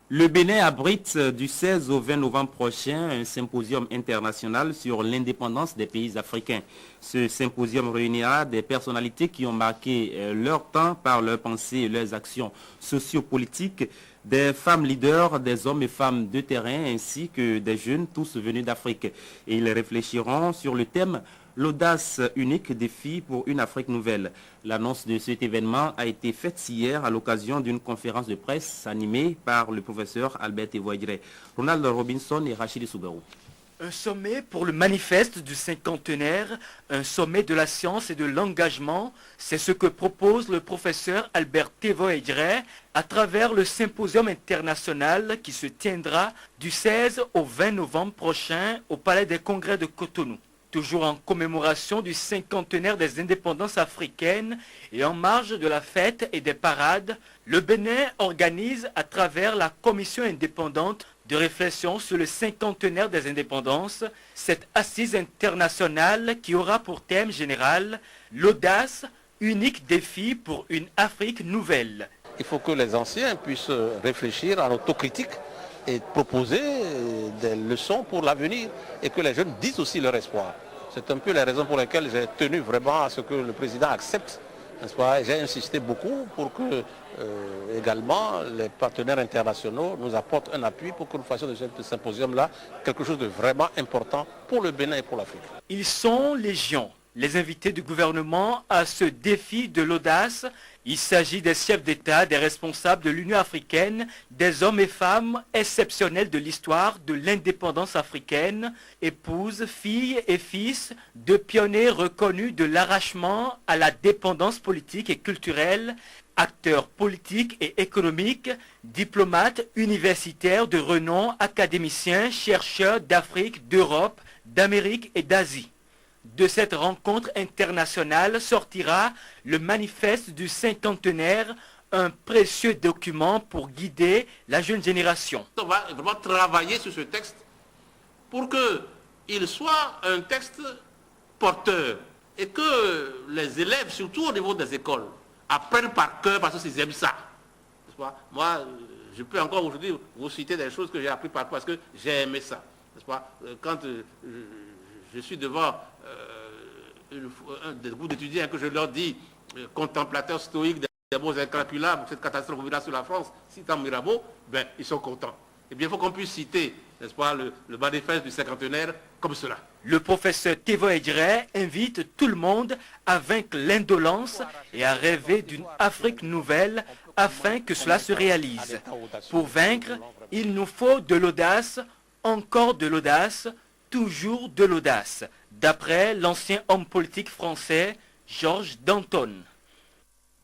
Le Bénin abrite du 16 au 20 novembre prochain un symposium international sur l'indépendance des pays africains. Ce symposium réunira des personnalités qui ont marqué leur temps par leurs pensées et leurs actions sociopolitiques, des femmes leaders, des hommes et femmes de terrain ainsi que des jeunes tous venus d'Afrique. Et ils réfléchiront sur le thème l'audace unique défi pour une Afrique nouvelle. L'annonce de cet événement a été faite hier à l'occasion d'une conférence de presse animée par le professeur Albert Tevoidre, Ronald Robinson et Rachid Sougarou. Un sommet pour le manifeste du cinquantenaire, un sommet de la science et de l'engagement, c'est ce que propose le professeur Albert Tevoidre à travers le symposium international qui se tiendra du 16 au 20 novembre prochain au Palais des Congrès de Cotonou. Toujours en commémoration du cinquantenaire des indépendances africaines et en marge de la fête et des parades, le Bénin organise à travers la commission indépendante de réflexion sur le cinquantenaire des indépendances cette assise internationale qui aura pour thème général l'audace, unique défi pour une Afrique nouvelle. Il faut que les anciens puissent réfléchir à l'autocritique et proposer des leçons pour l'avenir et que les jeunes disent aussi leur espoir. C'est un peu la raison pour laquelle j'ai tenu vraiment à ce que le président accepte, n'est-ce pas? J'ai insisté beaucoup pour que également les partenaires internationaux nous apportent un appui pour que nous fassions de ce symposium-là quelque chose de vraiment important pour le Bénin et pour l'Afrique. Ils sont légion. Les invités du gouvernement à ce défi de l'audace, il s'agit des chefs d'État, des responsables de l'Union africaine, des hommes et femmes exceptionnels de l'histoire de l'indépendance africaine, épouses, filles et fils de pionniers reconnus de l'arrachement à la dépendance politique et culturelle, acteurs politiques et économiques, diplomates, universitaires de renom, académiciens, chercheurs d'Afrique, d'Europe, d'Amérique et d'Asie. De cette rencontre internationale sortira le manifeste du cinquantenaire, un précieux document pour guider la jeune génération. On va vraiment travailler sur ce texte pour qu'il soit un texte porteur et que les élèves, surtout au niveau des écoles, apprennent par cœur parce qu'ils aiment ça. Moi, je peux encore aujourd'hui vous citer des choses que j'ai apprises par cœur parce que j'ai aimé ça. Quand je suis devant des groupes d'étudiants que je leur dis contemplateurs stoïques des mots incalculables, cette catastrophe vira sur la France, citant Mirabeau, ben, ils sont contents. Eh bien, il faut qu'on puisse citer, n'est-ce pas, le manifeste du cinquantenaire comme cela. Le professeur Tevoidre invite tout le monde à vaincre l'indolence et à rêver d'une Afrique nouvelle afin que cela se réalise. Pour vaincre, il nous faut de l'audace, encore de l'audace, toujours de l'audace, d'après l'ancien homme politique français Georges Danton.